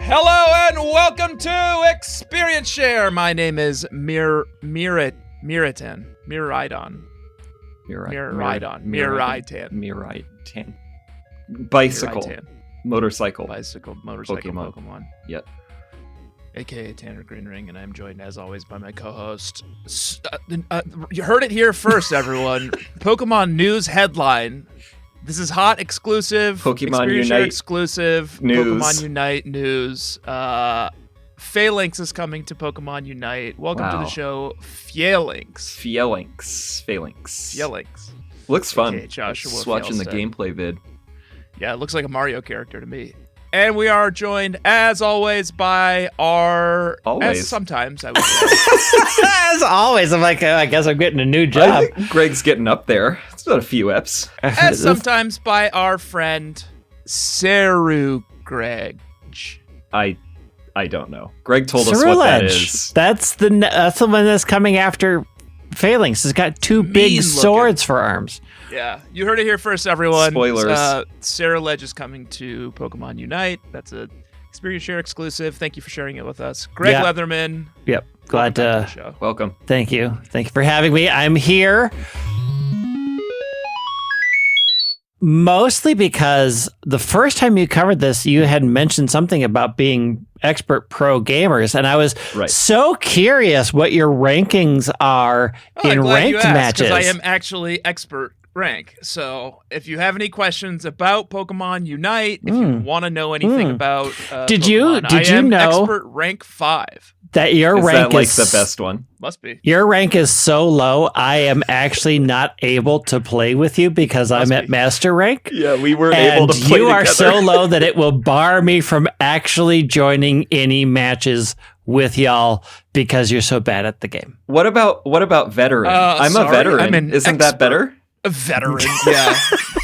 Hello and welcome to Experience Share. My name is Miritan. Bicycle. Motorcycle. Pokemon. Yep. AKA Tanner Greenring, and I'm joined as always by my co-host. You heard it here first, everyone. Pokemon news headline. This is hot exclusive. Pokemon Unite exclusive. news. Pokemon Unite news. Phalanx is coming to Pokemon Unite. Welcome to the show, Phalanx. Looks fun. Okay, Joshua Just watching the gameplay vid. Yeah, it looks like a Mario character to me. And we are joined, as always, by our... As sometimes, I would say. As always, I'm like, I guess I'm getting a new job. I think Greg's getting up there. It's about a few eps. As sometimes by our friend, Saru Greg. I don't know. Greg told us what that is. That's the one that's coming after Phalanx. It's got two big swords for arms. Yeah, you heard it here first, everyone. Spoilers. Sarah Ledge is coming to Pokemon Unite. That's a Experience Share exclusive. Thank you for sharing it with us. Greg Leatherman. Yep. Glad to show. Welcome. Thank you. Thank you for having me. I'm here mostly because the first time you covered this, you had mentioned something about being expert pro gamers, and I was so curious what your rankings are in ranked matches. Because I am actually expert rank. So if you have any questions about Pokemon Unite, if you want to know anything about did Pokemon, you know expert rank 5. That your rank is the best one? Must be. Your rank is so low, I am actually not able to play with you because I'm at master rank. Yeah, we weren't able to play together. You are so low that it will bar me from actually joining any matches with y'all because you're so bad at the game. What about veteran? I'm a veteran. Isn't that better? A veteran, yeah.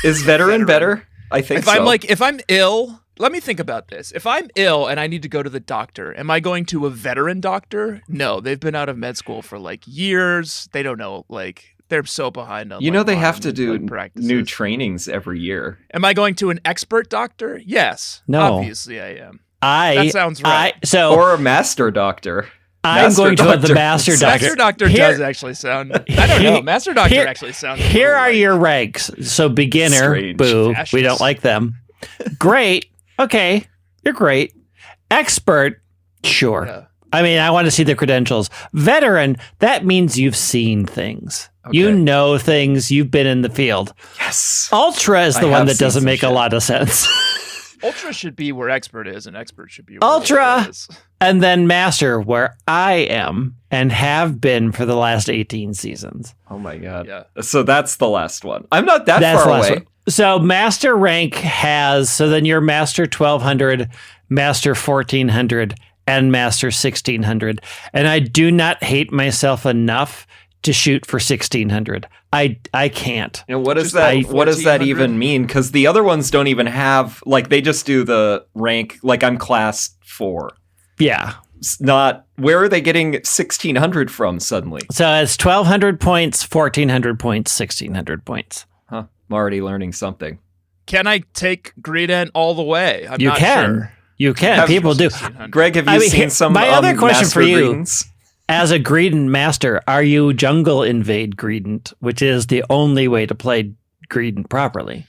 Is veteran better? I think so. If I'm ill, let me think about this. If I'm ill and I need to go to the doctor, am I going to a veteran doctor? No, they've been out of med school for years. They don't know, they're so behind on they have to do practices. New trainings every year. Am I going to an expert doctor? Yes. No. Obviously I am. That sounds right. Or a master doctor. I'm going to the master doctor. Master doctor does actually sound... I don't know. Master doctor actually sounds... Here are your ranks. So beginner, strange. Boo. Fascist. We don't like them. Great. Okay. You're great. Expert. Sure. Yeah. I mean, I want to see the credentials. Veteran, that means you've seen things. Okay. You know things. You've been in the field. Yes. Ultra is the one that doesn't make a lot of sense. Ultra should be where expert is, and expert should be where Ultra is. And then master, where I am and have been for the last 18 seasons. Oh my god. Yeah. So that's the last one. I'm not that far away. So master rank has, so then you're master 1200, master 1400, and master 1600. And I do not hate myself enough to shoot for 1600. I can't. And what does that even mean? Because the other ones don't even have, they just do the rank, I'm class 4. Yeah. It's not, where are they getting 1600 from suddenly? So it's 1200 points, 1400 points, 1600 points. Huh. I'm already learning something. Can I take Greedent all the way? You can. You can. People do. Greg, have you seen some my other question for you, Greedents? As a Greedent master, are you jungle invade Greedent, which is the only way to play Greedent properly?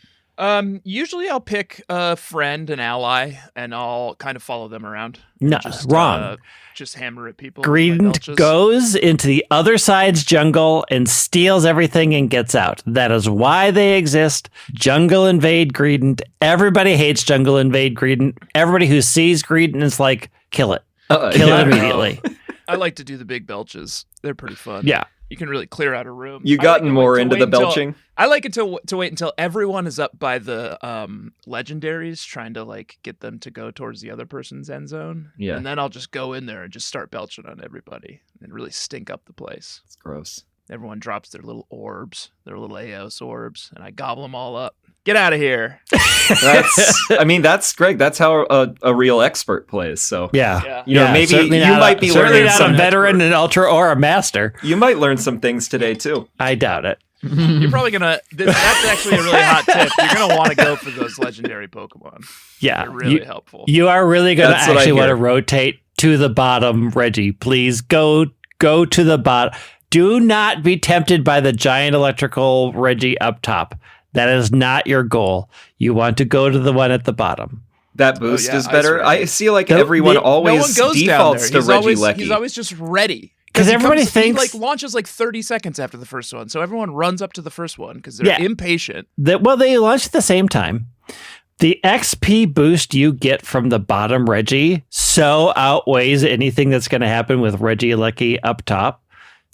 Usually I'll pick a friend, an ally, and I'll kind of follow them around. No, wrong. Just hammer at people. Greedent goes into the other side's jungle and steals everything and gets out. That is why they exist. Jungle invade Greedent. Everybody hates jungle invade Greedent. Everybody who sees Greedent is like, kill it. Kill it immediately. I like to do the big belches. They're pretty fun. Yeah. You can really clear out a room. You gotten more into the belching? I like it to wait until everyone is up by the legendaries, trying to get them to go towards the other person's end zone. Yeah. And then I'll just go in there and just start belching on everybody and really stink up the place. It's gross. Everyone drops their little orbs, their little Aeos orbs, and I gobble them all up. Get out of here. That's Greg. That's how a real expert plays. So yeah. Maybe you might be learning not some a veteran, an ultra, or a master. You might learn some things today too. I doubt it. You're probably gonna. That's actually a really hot tip. You're gonna want to go for those legendary Pokemon. Yeah, they're really helpful. You are really gonna That's what I actually want hear. to rotate to the bottom, Reggie. Please go to the bottom. Do not be tempted by the giant electrical Reggie up top. That is not your goal. You want to go to the one at the bottom. That boost yeah, is better. Ice Reggie. I see like everyone no always one goes defaults down to there. Regieleki. He's always just ready. Because everybody he thinks launches 30 seconds after the first one, so everyone runs up to the first one because they're impatient. that they launch at the same time. The XP boost you get from the bottom Reggie so outweighs anything that's going to happen with Regieleki up top.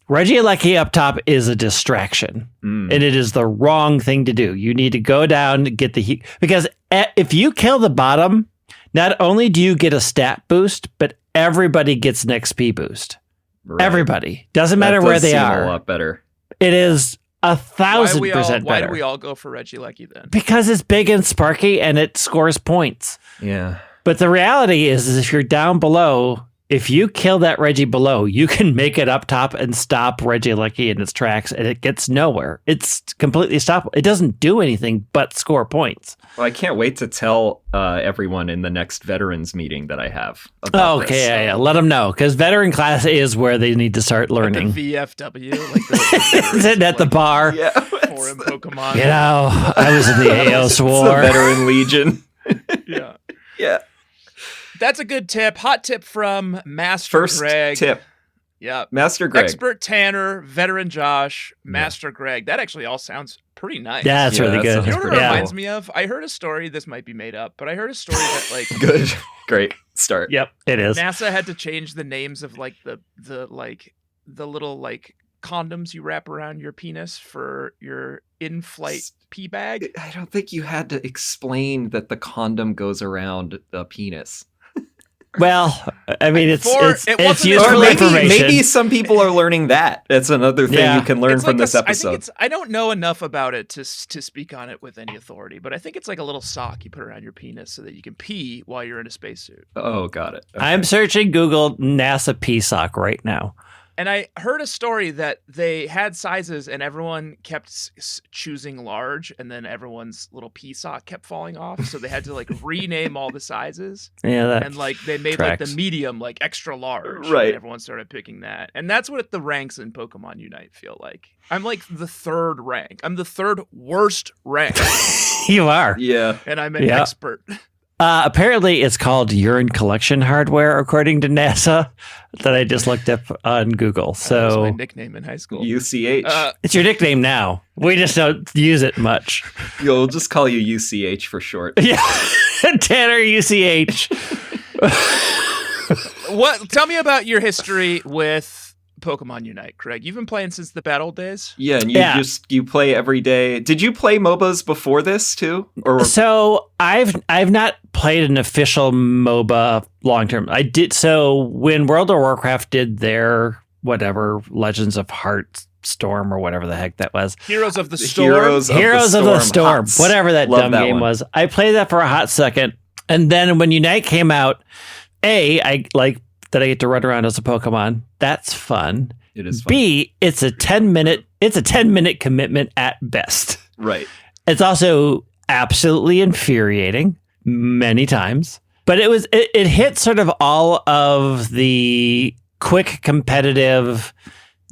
Regieleki up top is a distraction, and it is the wrong thing to do. You need to go down and get the heat, because if you kill the bottom, not only do you get a stat boost, but everybody gets an XP boost. Right. Everybody. Doesn't matter That where does they seem are. A lot better. It is 1,000% Why better. do we all go for Regieleki then? Because it's big and sparky and it scores points. Yeah. But the reality is if you're down below, if you kill that Reggie below, you can make it up top and stop Regieleki in its tracks, and it gets nowhere. It's completely stoppable. It doesn't do anything but score points. Well, I can't wait to tell everyone in the next veterans meeting that I have. Oh, About okay, this. yeah. Let them know, because veteran class is where they need to start learning. Like the VFW, the Sitting at the bar. Yeah. foreign Pokemon. You know, I was in the Aeos It's the War. veteran legion. Yeah. Yeah. That's a good tip. Hot tip from Master First Greg. tip. Yeah. Master Greg. Expert Tanner, veteran Josh, Master Greg. That actually all sounds pretty nice. Yeah, that's really that good. sounds You know what it pretty reminds cool. me of? I heard a story, this might be made up, but I heard a story that Good. Great start. Yep, it is. NASA had to change the names of the little condoms you wrap around your penis for your in-flight pee bag. I don't think you had to explain that the condom goes around the penis. Well, I mean, it's It wasn't useful Or Or information. maybe some people are learning that. That's another thing Yeah. you can learn It's from like this I episode. think I don't know enough about it to speak on it with any authority, but I think it's like a little sock you put around your penis so that you can pee while you're in a spacesuit. Oh, got it. Okay. I'm searching Google NASA PSOC right now. And I heard a story that they had sizes and everyone kept choosing large, and then everyone's little pea sock kept falling off. So they had to rename all the sizes. Yeah, that And they made tracks. the medium extra large. Right. And everyone started picking that. And that's what the ranks in Pokemon Unite feel like. I'm the third rank. I'm the third worst rank. you are. Yeah. And I'm an Yeah. expert. Apparently, it's called urine collection hardware, according to NASA, that I just looked up on Google. That was my So nickname in high school. UCH. it's your nickname now. We just don't use it much. We'll just call you UCH for short. Yeah, Tanner UCH. Tell me about your history with Pokemon Unite, Craig. You've been playing since the battle days. Yeah, and Yeah. you play every day. Did you play MOBAs before this too? Or So I've not played an official MOBA long term. I did so when World of Warcraft did their Legends of Heartstorm or whatever the heck that was. Heroes of the The Storm. Heroes Of the Storm, Hots. whatever that Love dumb that game one. was. I played that for a hot second, and then when Unite came out, I like that I get to run around as a Pokemon. That's fun. It is fun. B, it's a 10-minute commitment at best. Right. It's also absolutely infuriating many times, but it hit sort of all of the quick competitive.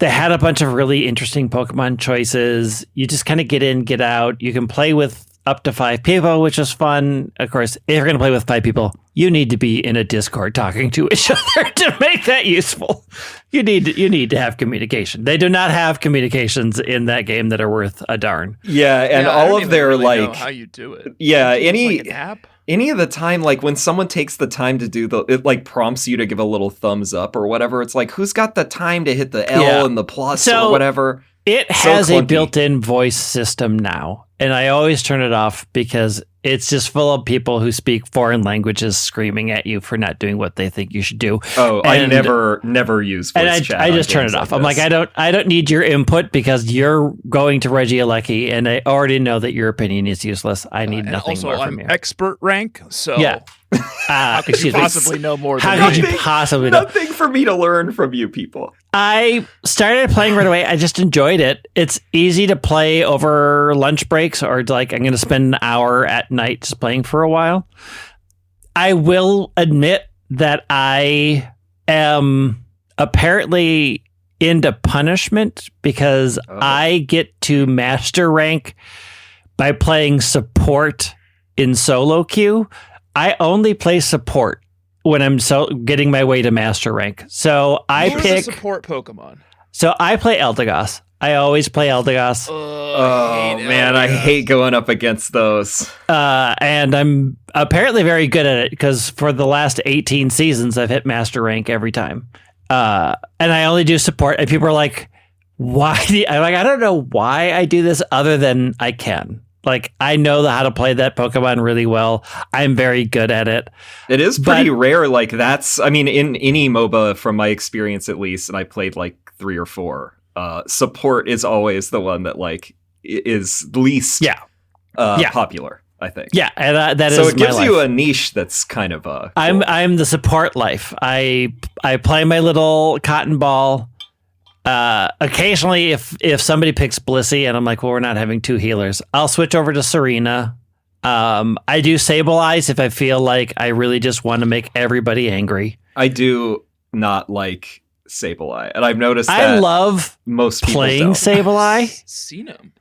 They had a bunch of really interesting Pokemon choices. You just kind of get in, get out. You can play with up to 5 people, which is fun. Of course, if you're going to play with 5 people, you need to be in a Discord talking to each other to make that useful. You need to have communication. They do not have communications in that game that are worth a darn. Yeah, and Yeah, I all don't of even their really know how you do it. yeah, It's any an app. any of the time, when someone takes the time to do it prompts you to give a little thumbs up or whatever. It's who's got the time to hit the L Yeah. and the plus So- or whatever. It So has a clunky. built-in voice system now, and I always turn it off because it's just full of people who speak foreign languages screaming at you for not doing what they think you should do. Oh, I And- never use voice And chat. I on just turn games it off. like I'm like, this. I don't need your input because you're going to Regieleki, and I already know that your opinion is useless. I need And nothing also, more I'm from you. expert rank, so Yeah. How could you possibly know more than How could you possibly know? Nothing for me to learn from you people. I started playing right away. I just enjoyed it. It's easy to play over lunch breaks, or like I'm going to spend an hour at night just playing for a while. I will admit that I am apparently into punishment because I get to master rank by playing support in solo queue. I only play support when I'm getting my way to master rank. So I pick a support Pokemon. So I play Eldegoss. I always play Eldegoss. I hate going up against those. And I'm apparently very good at it because for the last 18 seasons, I've hit master rank every time. And I only do support. And people are like, why? I'm like, I don't know why I do this other than I can. Like, I know how to play that Pokemon really well. I'm very good at it. It is pretty rare. Like, that's, I mean, in any MOBA, from my experience at least, and I played like 3 or 4, support is always the one that, like, is least popular, I think. Yeah, and that so is it gives my you life. a niche that's kind of cool. I'm the support life. I play my little cotton ball. Occasionally, if somebody picks Blissey and I'm like, well, we're not having 2 healers, I'll switch over to Serena. I do Sableye if I feel like I really just want to make everybody angry. I do not like Sableye, and I've noticed that I love most people playing don't. Sableye. Seen him.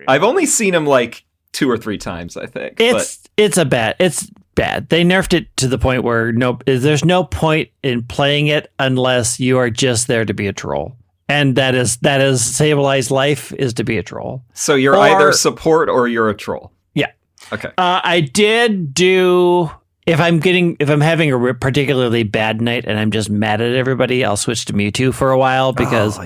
I've only seen him like 2 or 3 times, I think. It's bad. They nerfed it to the point where there's no point in playing it unless you are just there to be a troll. And that is Sableye's life, is to be a troll. So you're either support or you're a troll. Yeah. Okay. I did do, if I'm having a particularly bad night and I'm just mad at everybody, I'll switch to Mewtwo for a while because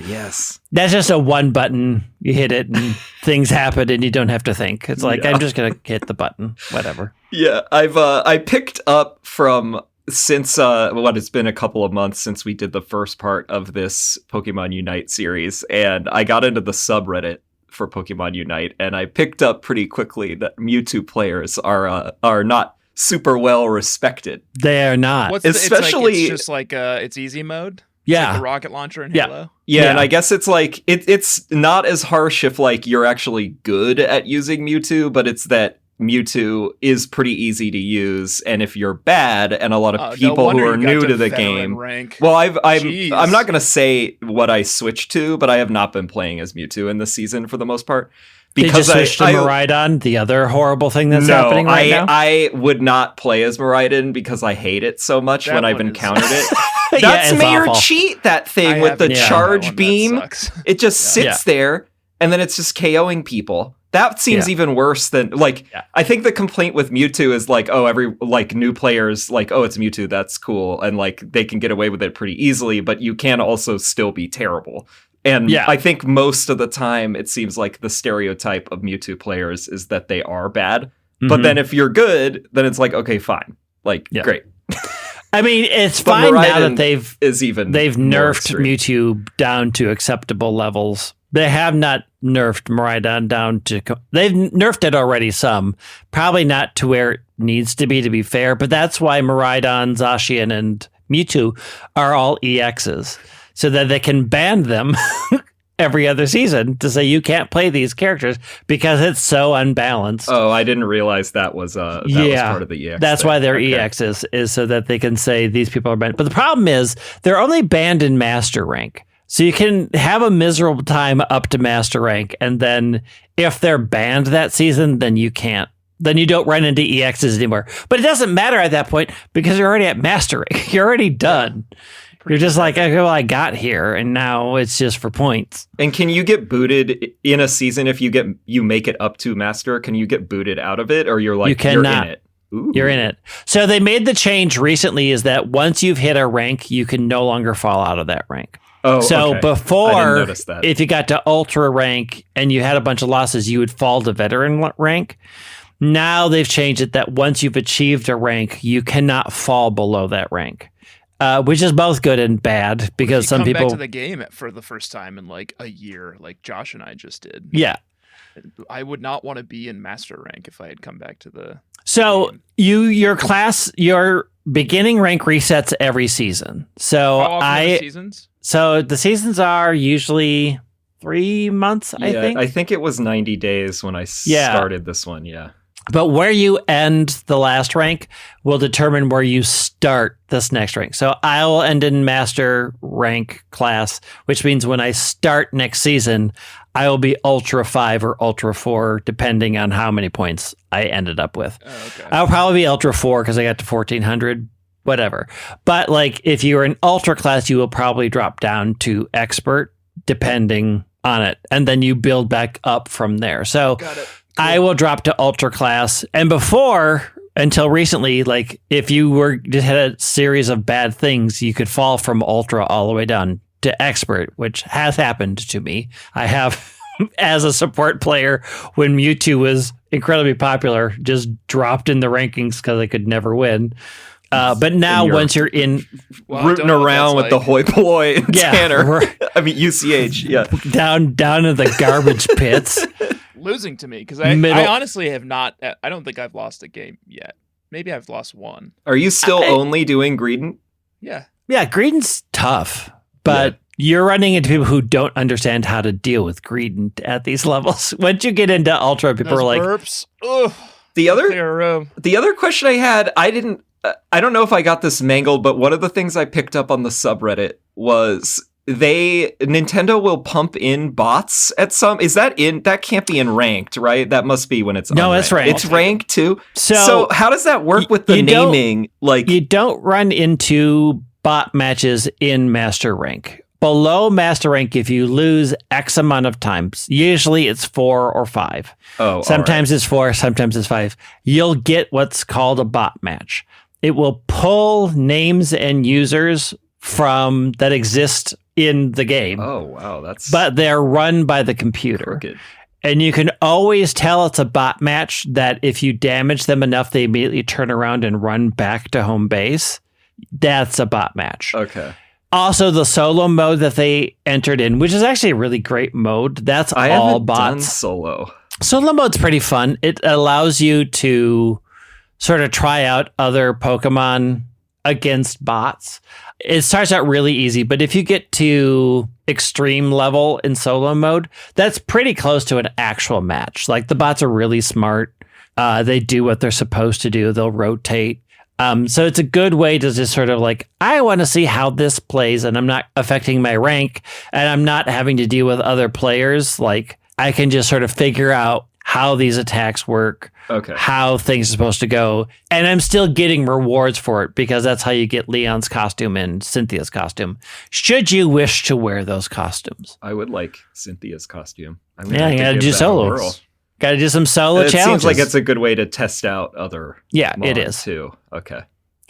that's just a one button. You hit it and things happen and you don't have to think. It's like, I'm just going to hit the button, whatever. Yeah. I picked up from, since it's been a couple of months since we did the first part of this Pokemon Unite series, and I got into the subreddit for Pokemon Unite, and I picked up pretty quickly that Mewtwo players are not super well respected. They are not. Especially it's just like it's easy mode. Yeah, it's like the rocket launcher in Halo. Yeah, and I guess it's like it's not as harsh if like you're actually good at using Mewtwo, but it's that Mewtwo is pretty easy to use, and if you're bad, and a lot of people who are new to the game, well, I'm not going to say what I switched to, but I have not been playing as Mewtwo in this season for the most part. Because I switched to Miraidon, the other horrible thing that's happening right now. I would not play as Miraidon because I hate it so much when I've encountered it. That's Mayor awful. Cheat, that thing with the charge beam. It just sits there, and then it's just KOing people. That seems even worse than, like, I think the complaint with Mewtwo is like, oh, every, like, new players, like, oh, it's Mewtwo, that's cool, and, like, they can get away with it pretty easily, but you can also still be terrible. And I think most of the time, it seems like the stereotype of Mewtwo players is that they are bad. Mm-hmm. But then if you're good, then it's like, okay, fine. Like, great. I mean, it's fine now that they've nerfed Mewtwo down to acceptable levels. They have not nerfed Miraidon down to... They've nerfed it already some. Probably not to where it needs to be fair, but that's why Miraidon, Zacian, and Mewtwo are all EXs. So that they can ban them every other season to say you can't play these characters because it's so unbalanced. Oh, I didn't realize that was was part of the EX. That's thing. why they're EXs, is so that they can say these people are banned. But the problem is they're only banned in master rank. So you can have a miserable time up to master rank, and then if they're banned that season, then you can't. Then you don't run into EXs anymore. But it doesn't matter at that point because you're already at master rank. You're already done. You're just like, okay, well, I got here, and now it's just for points. And can you get booted in a season if you make it up to master? Can you get booted out of it, or you're like, you're in it? Ooh. You're in it. So they made the change recently is that once you've hit a rank, you can no longer fall out of that rank. Oh, so okay. Before, if you got to ultra rank and you had a bunch of losses, you would fall to veteran rank. Now they've changed it that once you've achieved a rank, you cannot fall below that rank. Which is both good and bad because some people come back to the game for the first time in like a year, like Josh and I just did. Yeah. I would not want to be in master rank if I had come back to the So game. your beginning rank resets every season. So How often are the seasons? So the seasons are usually 3 months, I think. I think it was 90 days when I started this one, yeah. But where you end the last rank will determine where you start this next rank. So I will end in master rank class, which means when I start next season, I will be Ultra 5 or Ultra 4, depending on how many points I ended up with. Oh, okay. I'll probably be Ultra 4 because I got to 1400, whatever. But like if you're in Ultra class, you will probably drop down to Expert, depending on it. And then you build back up from there. So Got it. Cool. I will drop to Ultra class. And until recently, like if you just had a series of bad things, you could fall from Ultra all the way down to Expert, which has happened to me. I have, as a support player, when Mewtwo was incredibly popular, just dropped in the rankings because I could never win. But now once you're in rooting around with the hoi polloi and Tanner, right. I mean UCH, yeah, down in the garbage pits. Losing to me because I honestly have not. I don't think I've lost a game yet. Maybe I've lost one. Are you still only doing Greedent? Yeah. Yeah, Greedent's tough, but you're running into people who don't understand how to deal with Greedent at these levels. Once you get into Ultra, people are like, burps. Ugh. The other question I had, I don't know if I got this mangled, but one of the things I picked up on the subreddit was Nintendo will pump in bots at some. Is that that can't be in ranked, right? That must be when it's no, unranked. It's ranked. It's ranked too. So how does that work with the naming? Like you don't run into bot matches in master rank. Below master rank, if you lose X amount of times, usually it's 4 or 5. Oh, sometimes it's 4, sometimes it's 5. You'll get what's called a bot match. It will pull names and users from that exist in the game. Oh, wow. But they're run by the computer. Crooked. And you can always tell it's a bot match that if you damage them enough, they immediately turn around and run back to home base. That's a bot match. Okay. Also, the solo mode that they entered in, which is actually a really great mode. That's all bots. Done solo. Solo mode's pretty fun. It allows you to sort of try out other Pokemon against bots. It starts out really easy, but if you get to extreme level in solo mode, that's pretty close to an actual match. Like the bots are really smart. They do what they're supposed to do. They'll rotate. So it's a good way to just sort of like, I want to see how this plays and I'm not affecting my rank and I'm not having to deal with other players. Like I can just sort of figure out how these attacks work, how things are supposed to go. And I'm still getting rewards for it because that's how you get Leon's costume and Cynthia's costume. Should you wish to wear those costumes? I would like Cynthia's costume. You gotta do solos. Got to do some solo challenges. It seems like it's a good way to test out other it is too. Okay.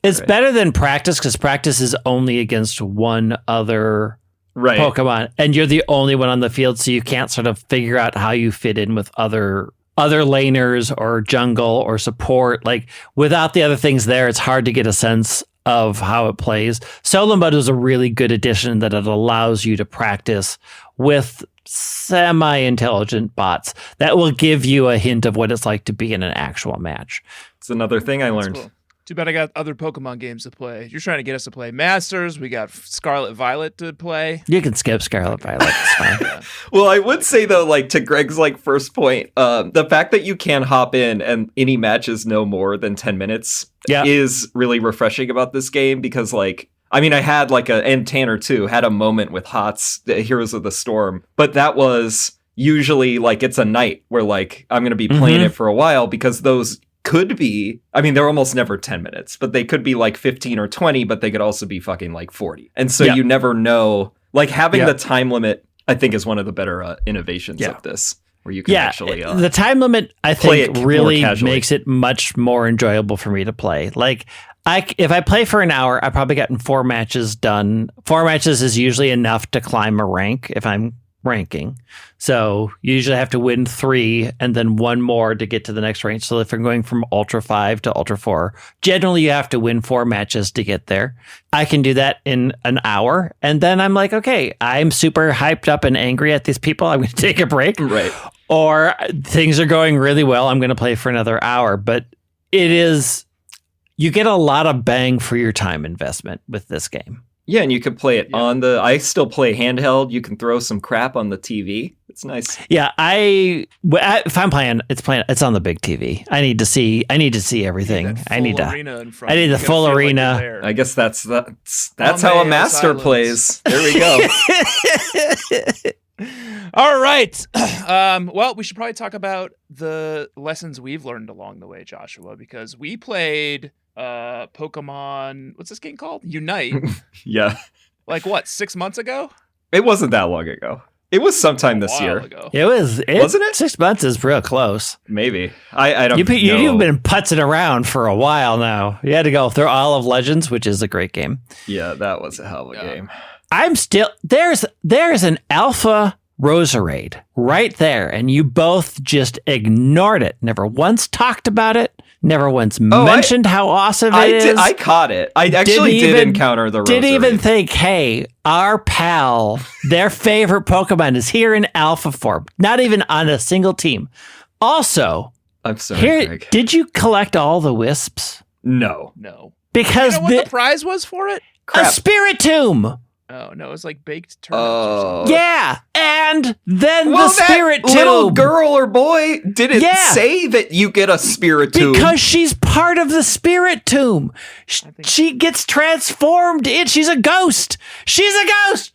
It's better than practice because practice is only against one other Pokemon, and you're the only one on the field, so you can't sort of figure out how you fit in with other laners or jungle or support. Like without the other things there, it's hard to get a sense of how it plays. Solo mode is a really good addition that it allows you to practice with semi-intelligent bots that will give you a hint of what it's like to be in an actual match. It's another thing I learned. Cool. Too bad I got other Pokemon games to play. You're trying to get us to play Masters. We got Scarlet Violet to play. You can skip Scarlet Violet. It's fine. Yeah. Well, I would say though, like to Greg's like first point, the fact that you can hop in and any match is no more than 10 minutes is really refreshing about this game because like, I mean, I had like and Tanner too, had a moment with HOTS, Heroes of the Storm, but that was usually like it's a night where like I'm going to be playing it for a while because those could be, I mean, they're almost never 10 minutes, but they could be like 15 or 20, but they could also be fucking like 40. And so you never know, like having the time limit, I think is one of the innovations of this. Where you can actually the time limit, I think, really makes it much more enjoyable for me to play. Like, if I play for an hour, I've probably gotten 4 matches done. 4 matches is usually enough to climb a rank if I'm ranking. So you usually have to win 3 and then 1 more to get to the next rank. So if you're going from Ultra 5 to Ultra 4, generally you have to win 4 matches to get there. I can do that in an hour. And then I'm like, okay, I'm super hyped up and angry at these people. I'm going to take a break. Right. or things are going really well. I'm going to play for another hour, but you get a lot of bang for your time investment with this game. Yeah, and you can play it on I still play handheld. You can throw some crap on the TV. It's nice. Yeah, if I'm playing, it's on the big TV. I need to see everything. I need the full arena. Like I guess that's how a master Islands. Plays. There we go. All right. Well, we should probably talk about the lessons we've learned along the way, Joshua, because we played Pokémon, what's this game called? Unite. Yeah. Like what, 6 months ago? It wasn't that long ago. It was sometime this year. Ago. Wasn't it? 6 months is real close. Maybe. I don't know. You've been putzing around for a while now. You had to go through all of Legends, which is a great game. Yeah, that was a hell of a game. I'm still there's an alpha Roserade right there, and you both just ignored it. Never once talked about it. Never once mentioned how awesome it is. I caught it. I actually did encounter the Roserade. Didn't even think, hey, our pal, their favorite Pokemon is here in alpha form. Not even on a single team. Also, I'm sorry, Greg. Did you collect all the wisps? No. You Because know what the prize was for it? A Spiritomb. Oh, no, it was like baked turnips or something. Yeah, and then the Spiritomb. Little girl or boy didn't say that you get a Spiritomb. Because she's part of the Spiritomb. She gets transformed. She's a ghost. She's a ghost.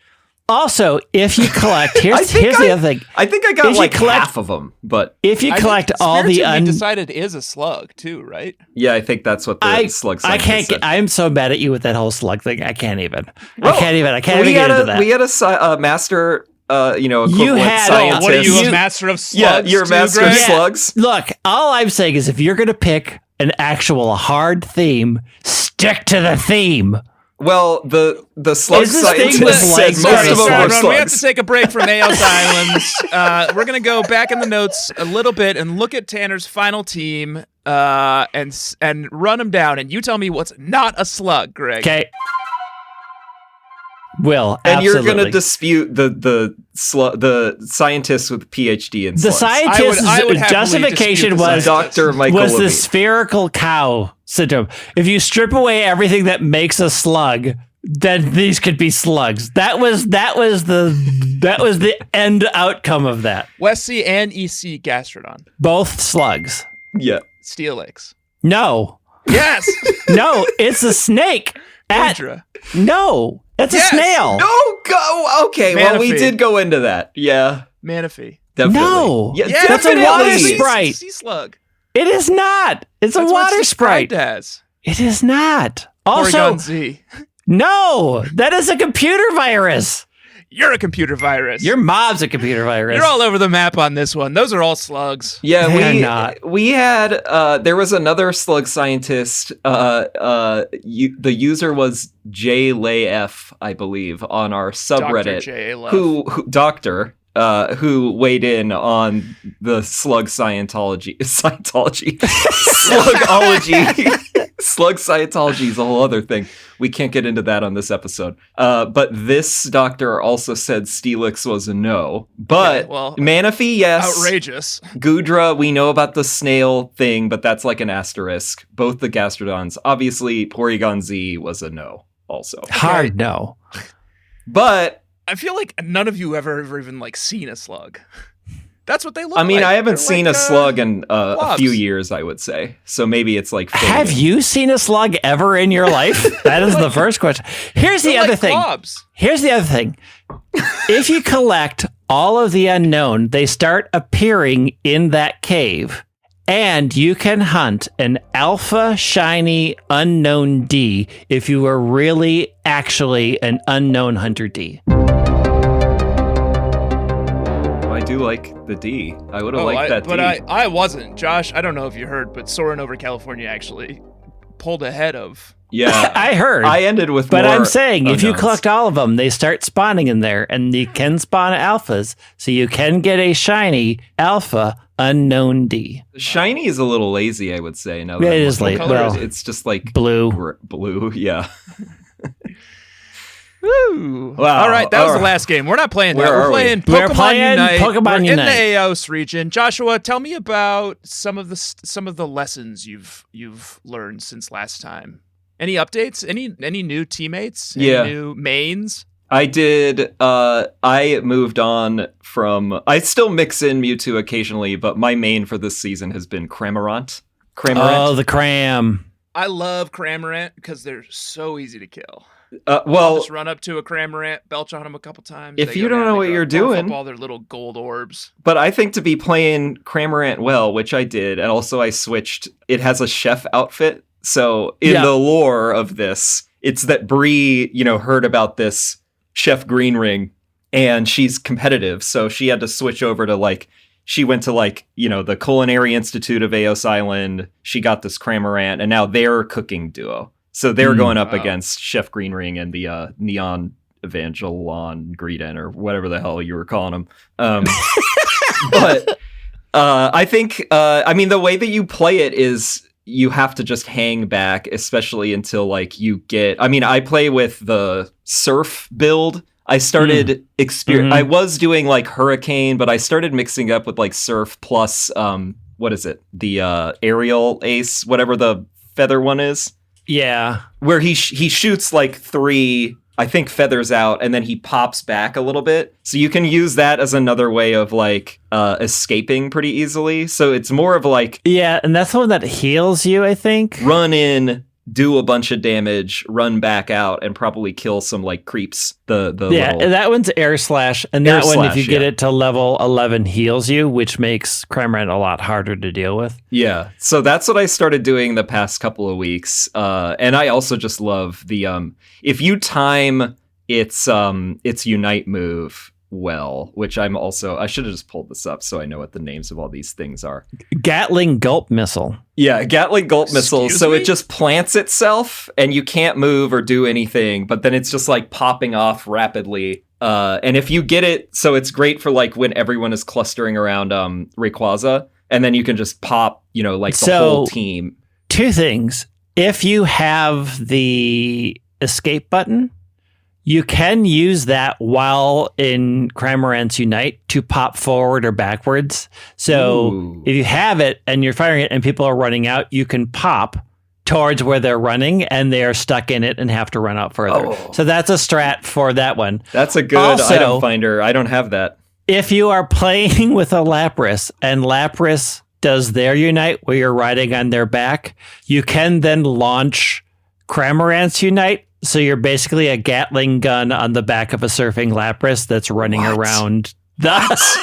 Also, if you collect, here's the other thing. I think I got half of them, but if you collect all the decided is a slug too, right? Yeah, I think that's what the slug. I can't get. I'm so mad at you with that whole slug thing. I can't even. I can't even get into that. We had a master. Equivalent scientist. What are you, a master of slugs? Yeah, you're a master of slugs. Look, all I'm saying is, if you're gonna pick an actual hard theme, stick to the theme. Well, the slug scientist said most of them were slugs. We have to take a break from Aeos Islands. We're going to go back in the notes a little bit and look at Tanner's final team and run them down. And you tell me what's not a slug, Greg. Okay. Will, and absolutely. You're going to dispute the scientists with PhD in slugs. The scientist's justification was Dr. Michael was Levine. the spherical cow syndrome. If you strip away everything that makes a slug, then these could be slugs. That was the end outcome of that. West Sea and East Sea Gastrodon. Both slugs. Yeah. Steelix. No. Yes. No, it's a snake. No. That's a snail. No, go. Okay, Manaphy. Well, we did go into that. Yeah. Manaphy. Definitely. No. Yeah, that's a water sprite. Sea slug. It is not. It's a water sprite. It is not. Also, Z. No, that is a computer virus. You're a computer virus. Your mom's a computer virus. You're all over the map on this one. Those are all slugs. Yeah, we had there was another slug scientist. The user was JLayF, I believe, on our subreddit. Who weighed in on the slug Scientology. Slugology. Slug Scientology is a whole other thing. We can't get into that on this episode. But this doctor also said Steelix was a no. But Manaphy, yes. Outrageous. Gudra, we know about the snail thing, but that's like an asterisk. Both the Gastrodons. Obviously, Porygon Z was a no also. Hard no. But I feel like none of you ever even seen a slug. That's what they look like. I mean, I haven't seen a slug in a few years, I would say. So maybe it's like fading. Have you seen a slug ever in your life? That is the first question. Here's the other thing. Here's the other thing. If you collect all of the unknown, they start appearing in that cave. And you can hunt an alpha shiny unknown D if you were really actually an unknown hunter D. I do like the D. I would have liked that but D. I wasn't. Josh, I don't know if you heard, but Soarin' Over California actually pulled ahead of... Yeah. I heard. I ended with But more I'm saying, unknowns. if you collect all of them, they start spawning in there, and you can spawn alphas, so you can get a shiny alpha unknown D. Shiny is a little lazy, I would say. Now it is lazy. Well, it's just like blue. Blue, yeah. Woo. Wow. All right, that was the last game. We're not playing that. We're playing Pokémon Unite. Pokémon Unite. In the Aeos region. Joshua, tell me about some of the lessons you've learned since last time. Any updates? Any new teammates? Any new mains? I did. I moved on from. I still mix in Mewtwo occasionally, but my main for this season has been Cramorant. Oh, the Cram. I love Cramorant because they're so easy to kill. Just run up to a Cramorant, belch on them a couple times. If you don't know what you're doing, up all their little gold orbs. But I think to be playing Cramorant well, which I did, and also I switched. It has a chef outfit, so in the lore of this, it's that Bree, heard about this Chef Greenring, and she's competitive, so she had to switch over to she went to the Culinary Institute of Aeos Island. She got this Cramorant, and now they're cooking duo. So they're going up against Chef Greenring and the Neon Evangelon Greedent, or whatever the hell you were calling them. But I think, the way that you play it is you have to just hang back, especially until you get. I play with the Surf build. I started I was doing Hurricane, but I started mixing up with Surf plus what is it? The Aerial Ace, whatever the feather one is. Yeah, where he shoots 3, I think, feathers out, and then he pops back a little bit. So you can use that as another way of escaping pretty easily. So it's more of yeah, and that's the one that heals you, I think. Run in, do a bunch of damage, run back out, and probably kill some creeps. That one's Air Slash, and that one, if you get it to level 11, heals you, which makes Cramorant a lot harder to deal with. Yeah, so that's what I started doing the past couple of weeks, and I also just love the if you time its Unite move well, which I should have just pulled this up so I know what the names of all these things are. Gatling Gulp Missile. Yeah, Gatling Gulp Missile. So it just plants itself and you can't move or do anything, but then it's just popping off rapidly. And if you get it, so it's great for when everyone is clustering around Rayquaza, and then you can just pop, the whole team. Two things. If you have the escape button, you can use that while in Cramorant's Unite to pop forward or backwards. So if you have it and you're firing it and people are running out, you can pop towards where they're running and they're stuck in it and have to run out further. So that's a strat for that one. That's a good item finder. I don't have that. If you are playing with a Lapras and Lapras does their Unite where you're riding on their back, you can then launch Cramorant's Unite. So you're basically a Gatling gun on the back of a surfing Lapras that's running around. That's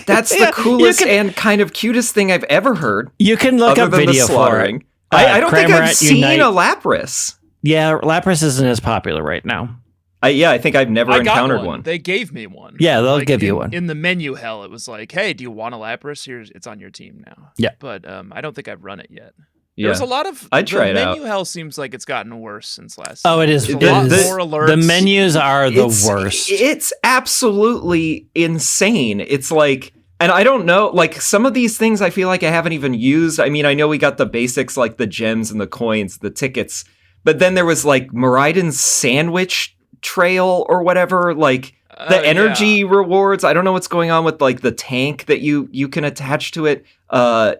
the coolest and kind of cutest thing I've ever heard. You can look up video for it. I don't think I've seen a Lapras. Yeah, Lapras isn't as popular right now. I think I've never encountered one. They gave me one. Yeah, they'll give you one. In the menu hell, it was hey, do you want a Lapras? It's on your team now. Yeah. But I don't think I've run it yet. Yeah. There's a lot of try it out. menu hell seems like it's gotten worse since last. Oh, it is. There's a lot more alerts. The menus are the worst. It's absolutely insane. It's and I don't know, some of these things I feel I haven't even used. I know we got the basics the gems and the coins, the tickets, but then there was Miraidon's sandwich trail or whatever, the energy rewards. I don't know what's going on with the tank that you can attach to it.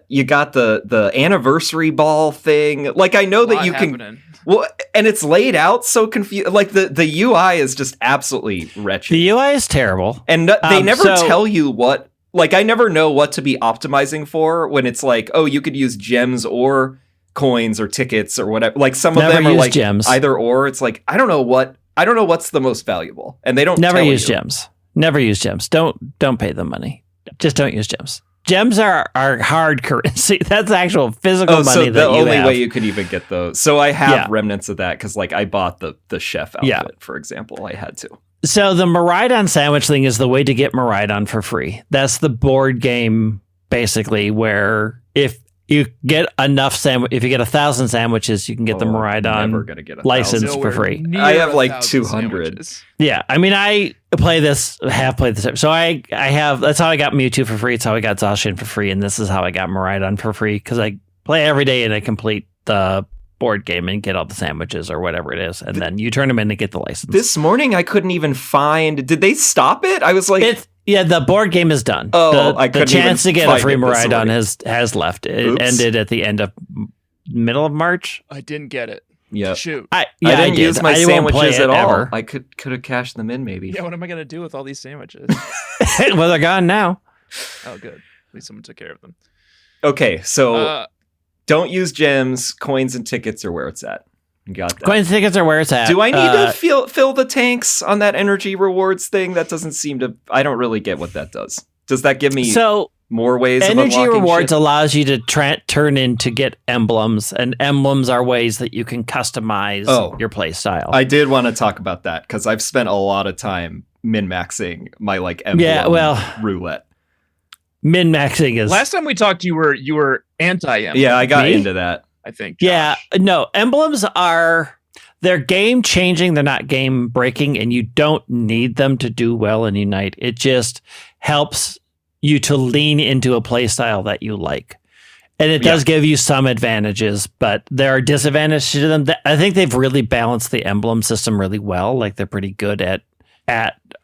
You got the anniversary ball thing. I know that you can. Well, and it's laid out so confused. The UI is just absolutely wretched. The UI is terrible, and they never tell you what. I never know what to be optimizing for when it's you could use gems or coins or tickets or whatever. Some of them are gems. Either or. It's I don't know what's the most valuable, and they don't never tell use you. gems. Never use gems. Don't pay them money. Just don't use gems. Gems are hard currency. That's actual physical money. So the only way you could even get those. So I have remnants of that because I bought the chef outfit, for example. I had to. So the Miraidon sandwich thing is the way to get Miraidon for free. That's the board game, basically, where if you get enough if you get 1,000 sandwiches, you can get the Miraidon license for free. I have 200. Yeah, I play this. Have played this. So I have. That's how I got Mewtwo for free. It's how I got Zacian for free, and this is how I got Miraidon for free because I play every day and I complete the board game and get all the sandwiches or whatever it is, and then you turn them in and get the license. This morning I couldn't even find. Did they stop it? I was like, the board game is done. Oh, the chance to get a free Miraidon has left. It ended at the end of middle of March. I didn't get it. Yeah, shoot. I didn't use my sandwiches at all. Ever. I could have cashed them in maybe. Yeah, what am I gonna do with all these sandwiches? Well, they're gone now. Oh, good. At least someone took care of them. Okay, so don't use gems. Coins and tickets are where it's at. You got that. Coins and tickets are where it's at. Do I need to fill the tanks on that energy rewards thing? That doesn't seem to. I don't really get what that does. Does that give me more ways of unlocking energy rewards shit? allows you to turn in to get emblems, and emblems are ways that you can customize your play style. I did want to talk about that because I've spent a lot of time min-maxing my emblem roulette. Min-maxing is... Last time we talked, you were anti-emblem. Yeah, I got into that. I think. Josh. Yeah, no, emblems they're game changing. They're not game breaking, and you don't need them to do well in Unite. It just helps you to lean into a play style that you like. And it does give you some advantages, but there are disadvantages to them. I think they've really balanced the emblem system really well. Like they're pretty good at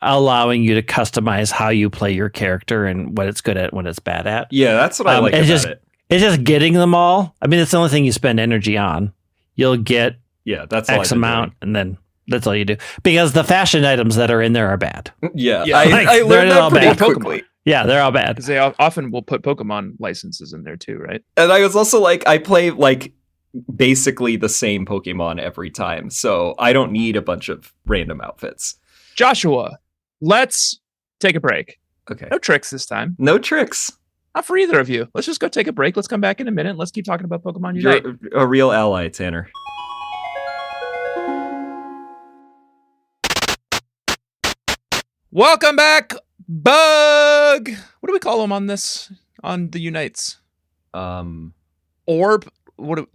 allowing you to customize how you play your character and what it's good at, what it's bad at. Yeah, that's what I like about it. It's just getting them all. I mean, it's the only thing you spend energy on. You'll get that's X amount, and then that's all you do. Because the fashion items that are in there are bad. Yeah. I learned that pretty quickly. Yeah, they're all bad. Because they often will put Pokemon licenses in there too, right? And I was also I play basically the same Pokemon every time, so I don't need a bunch of random outfits. Joshua, let's take a break. Okay. No tricks this time. No tricks. Not for either of you. Let's just go take a break. Let's come back in a minute. Let's keep talking about Pokemon Unite. You're a real ally, Tanner. Welcome back, Bug. What do we call them on the Unites? Orb. What?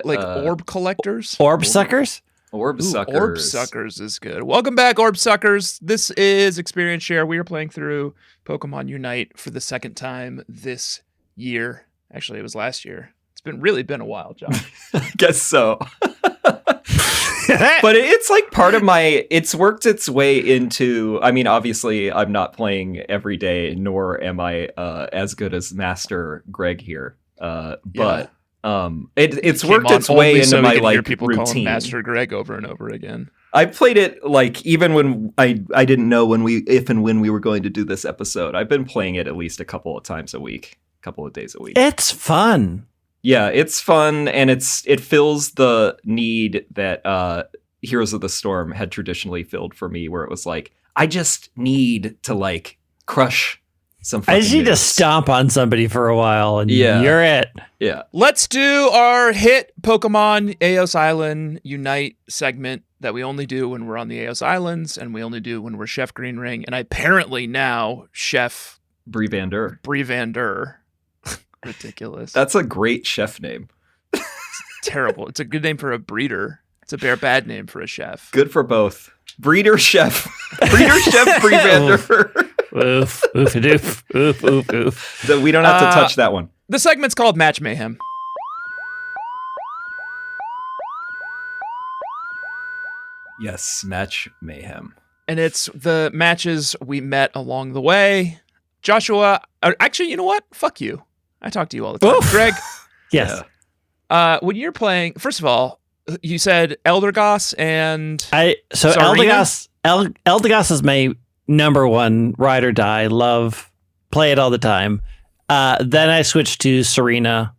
Orb collectors? Orb suckers. Orb suckers. Orb suckers is good. Welcome back, Orb suckers. This is Experience Share. We are playing through Pokemon Unite for the second time this year. Actually, it was last year. It's really been a while, John. I guess so. But it's part of it's worked its way into, I mean, obviously I'm not playing every day, nor am I as good as Master Greg here. But it's worked its way into my hear people routine. Call him Master Greg over and over again. I played it even when I didn't know if and when we were going to do this episode. I've been playing it at least a couple of times a week, a couple of days a week. It's fun. Yeah, it's fun, and it fills the need that Heroes of the Storm had traditionally filled for me, where it was I just need to crush some. I just need to stomp on somebody for a while, and you're it. Yeah. Let's do our hit Pokemon Aeos Island Unite segment that we only do when we're on the Aeos Islands, and we only do when we're Chef Greenring, and apparently now Chef Bree Van Durr. Ridiculous. That's a great chef name. It's terrible. It's a good name for a breeder. It's a bad name for a chef. Good for both. Breeder chef. Breeder chef Bree Van Durr. Oof, oof, doof, oof, oof, oof. So we don't have to touch that one. The segment's called Match Mayhem. Yes, Match Mayhem. And it's the matches we met along the way. Joshua, actually, you know what? Fuck you. I talk to you all the time. Oof. Greg? Yes. When you're playing, first of all, you said Eldergoss and Eldergoss is my number one ride or die. Love, play it all the time. Then I switched to Serena,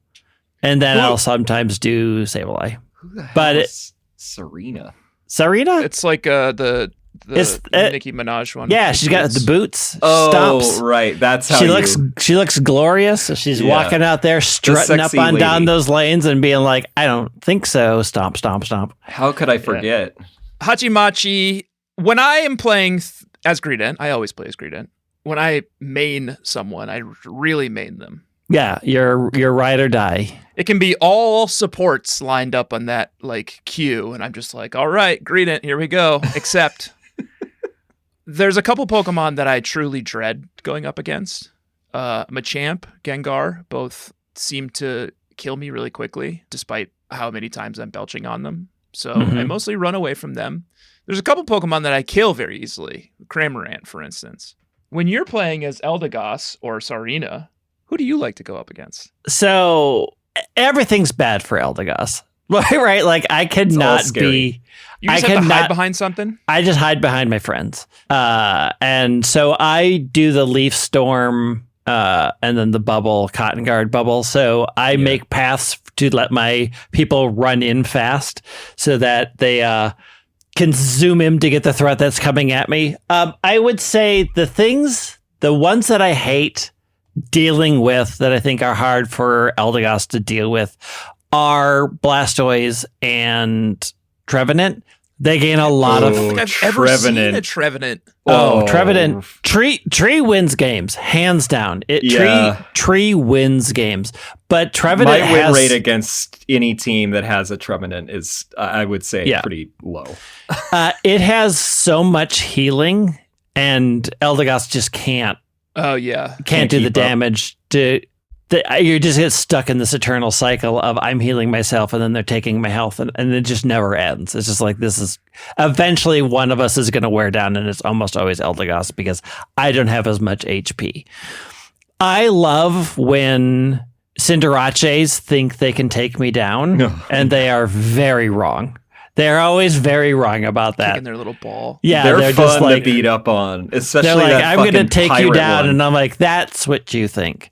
and then I'll sometimes do Sableye. Who the hell is Serena? Serena? It's the Nicki Minaj one. Yeah, she's got the boots. Oh, stomps. right. That's how she looks glorious. She's walking out there, strutting up and down those lanes and being like, I don't think so. Stomp, stomp, stomp. How could I forget? Yeah. Hachimachi. When I am playing as Greedent, I always play as Greedent. When I main someone, I really main them. Yeah, you're ride or die. It can be all supports lined up on that queue, and I'm just all right, Greedent, here we go. Except there's a couple Pokemon that I truly dread going up against. Machamp, Gengar, both seem to kill me really quickly, despite how many times I'm belching on them. So I mostly run away from them. There's a couple Pokemon that I kill very easily. Cramorant, for instance. When you're playing as Eldegoss or Sarina, who do you like to go up against? So everything's bad for Eldegoss. Right? Like I could not be. You just have to hide behind something? I just hide behind my friends. And so I do the Leaf Storm and then the bubble, Cotton Guard bubble. So I make paths to let my people run in fast so that they can zoom in to get the threat that's coming at me. I would say the ones that I hate dealing with that I think are hard for Eldegoss to deal with are Blastoise and Trevenant. They gain a lot of. I don't think I've ever seen a Trevenant. Trevenant. Tree wins games, hands down. Tree wins games, but Trevenant my win rate against any team that has a Trevenant is, I would say, pretty low. It has so much healing, and Eldegoss just can't. Oh yeah, can't do the damage to. You just get stuck in this eternal cycle of I'm healing myself and then they're taking my health and it just never ends. It's just like this is eventually one of us is going to wear down and it's almost always Eldegoss because I don't have as much HP. I love when Cinderaces think they can take me down and they are very wrong. They're always very wrong about that. Kicking their little ball. Yeah, they're fun just like, to beat up on. Especially they're like, that I'm going to take you down, one. And I'm like, that's what you think.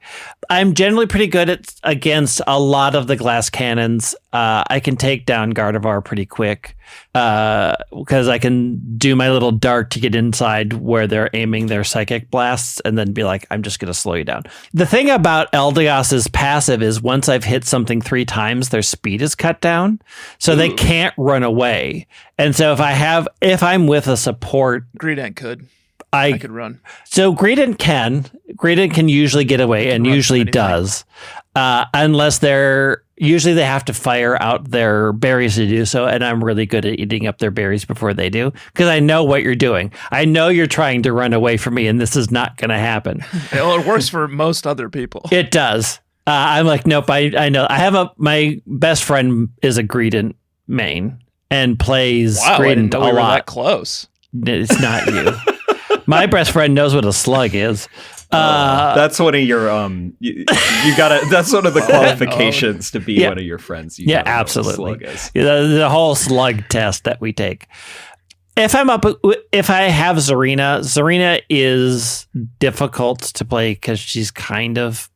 I'm generally pretty good against a lot of the glass cannons. I can take down Gardevoir pretty quick because I can do my little dart to get inside where they're aiming their psychic blasts and then be like, I'm just going to slow you down. The thing about Eldegoss's passive is once I've hit something 3 times, their speed is cut down. So they can't run away. And so if I'm with a support... Greedent could. I could run. So Greedent can usually get away and usually does. Unless usually they have to fire out their berries to do so, and I'm really good at eating up their berries before they do, because I know what you're doing. I know you're trying to run away from me, and this is not going to happen. Well, it works for most other people. It does. I'm like, nope, I know. My best friend is a Greedent main and plays Greedent I didn't know a we were lot. That close. It's not you. My best friend knows what a slug is. That's one of your you gotta. That's one of the qualifications to be one of your friends. You absolutely. The whole slug test that we take. If I have Zarina is difficult to play because she's kind of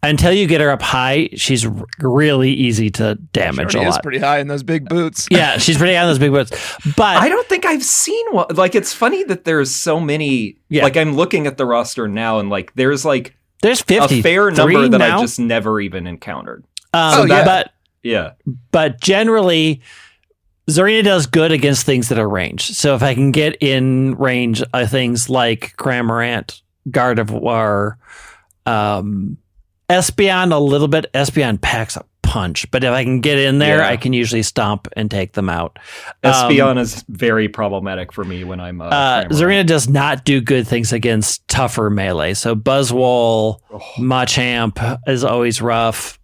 until you get her up high, she's really easy to damage a lot. She is pretty high in those big boots. Yeah, she's pretty high in those big boots. But I don't think I've seen one. Like, it's funny that there's so many. Yeah. Like, I'm looking at the roster now, and like, there's 50 a fair number that I just never even encountered. But generally, Zarina does good against things that are ranged. So if I can get in range of things like Cramorant, Gardevoir, Espeon a little bit. Espeon packs a punch, but if I can get in there, I can usually stomp and take them out. Espeon is very problematic for me when I'm... Zarina does not do good things against tougher melee. So Buzzwole, Machamp is always rough.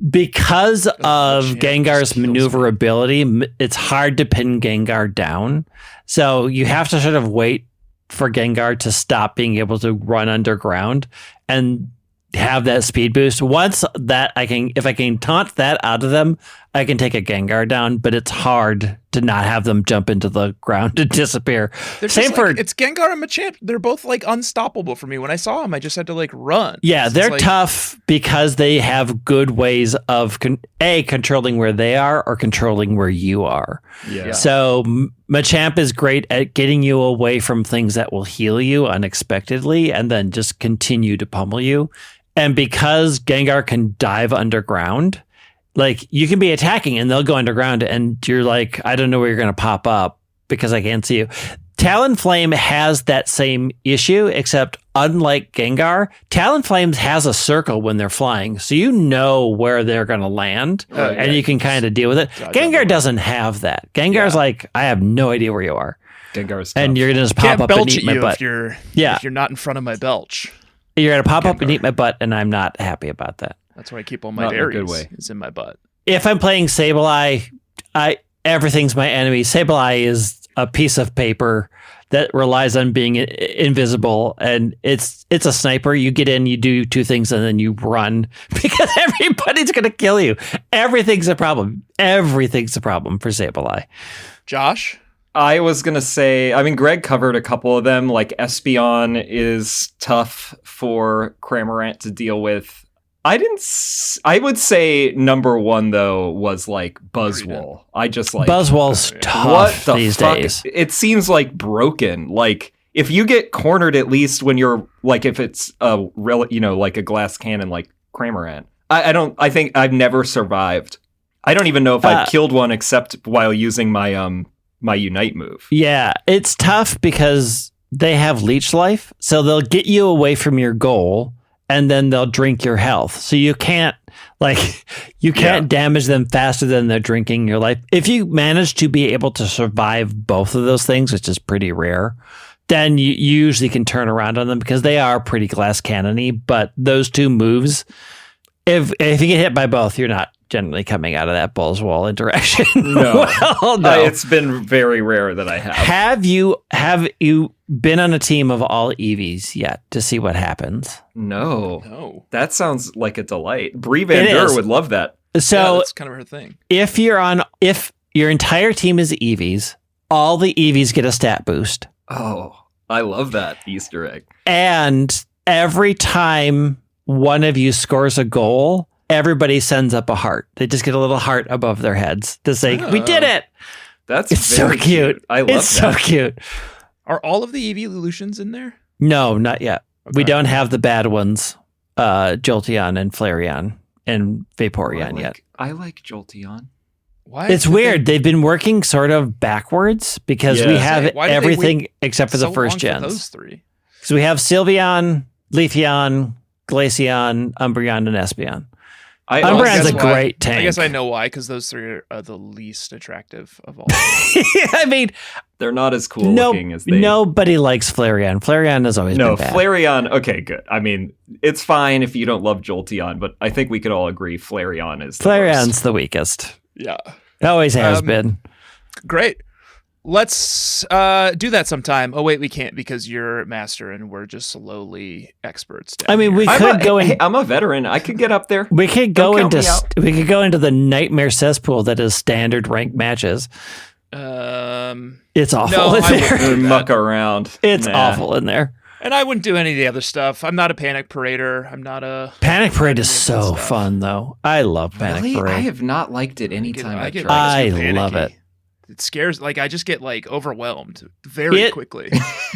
Because of Gengar's maneuverability, it's hard to pin Gengar down. So you have to sort of wait for Gengar to stop being able to run underground and have that speed boost. Once that if I can taunt that out of them, I can take a Gengar down, but it's hard to not have them jump into the ground and disappear. It's Gengar and Machamp. They're both like unstoppable for me. When I saw them, I just had to like run. Yeah, they're tough because they have good ways of controlling where they are or controlling where you are. Yeah. So Machamp is great at getting you away from things that will heal you unexpectedly and then just continue to pummel you. And because Gengar can dive underground, like you can be attacking and they'll go underground and you're like, I don't know where you're going to pop up because I can't see you. Talonflame has that same issue, except unlike Gengar, Talonflame has a circle when they're flying. So you know where they're going to land and you can kind of deal with it. Gengar doesn't have that. Gengar's like, I have no idea where you are. Gengar's tough. And you're going to just pop up and eat my butt. If you're not in front of my belch. You're going to pop up and eat my butt, and I'm not happy about that. That's where I keep all my Not in a good berries. way. It's in my butt. If I'm playing Sableye, everything's my enemy. Sableye is a piece of paper that relies on being invisible, and it's a sniper. You get in, you do two things, and then you run because everybody's going to kill you. Everything's a problem. Everything's a problem for Sableye. Josh? I was going to say, I mean, Greg covered a couple of them. Like, Espeon is tough for Cramorant to deal with. I would say number one, though, was like Buzzwole. I just like Buzzwole's tough these days. It seems like broken. Like, if you get cornered, at least when you're like, if it's a real, like a glass cannon like Cramorant, I think I've never survived. I don't even know if I've killed one except while using my my Unite move. Yeah, it's tough because they have leech life, so they'll get you away from your goal. And then they'll drink your health. So you can't damage them faster than they're drinking your life. If you manage to be able to survive both of those things, which is pretty rare, then you usually can turn around on them because they are pretty glass cannony. But those two moves, if you get hit by both, you're not generally coming out of that Buzzwole interaction. No. Well, no. It's been very rare that I have. Have you been on a team of all Eevees yet to see what happens? No. That sounds like a delight. Bree Van Durr would love that. So that's kind of her thing. If your entire team is Eevees, all the Eevees get a stat boost. Oh, I love that Easter egg. And every time one of you scores a goal, everybody sends up a heart. They just get a little heart above their heads to say, "We did it." It's so cute. I love that. It's so cute. Are all of the evolutions in there? No, not yet. Okay. We don't have the bad ones, Jolteon and Flareon and Vaporeon yet. I like Jolteon. Why? It's weird. They've been working sort of backwards because we have everything except for the first gens. Those three. So we have Sylveon, Leafeon, Glaceon, Umbreon, and Espeon. Umbreon's a great tank. I guess I know why, because those three are the least attractive of all. I mean, they're not as cool looking as they. Nobody likes Flareon. Flareon has always been bad. Flareon. Okay, good. I mean, it's fine if you don't love Jolteon, but I think we could all agree Flareon is. Flareon's the weakest. Yeah, it always has been. Great. Let's do that sometime. Oh wait, we can't because you're master and we're just slowly experts. I mean, we could go in. Hey, I'm a veteran. I could get up there. We could go into the nightmare cesspool that is standard rank matches. It's awful in there. Muck around. It's awful in there. And I wouldn't do any of the other stuff. I'm not a panic parader. I'm not a panic parade is so fun though. I love panic parade. I have not liked it anytime I tried. I love it. It scares, like, I just get like overwhelmed very quickly.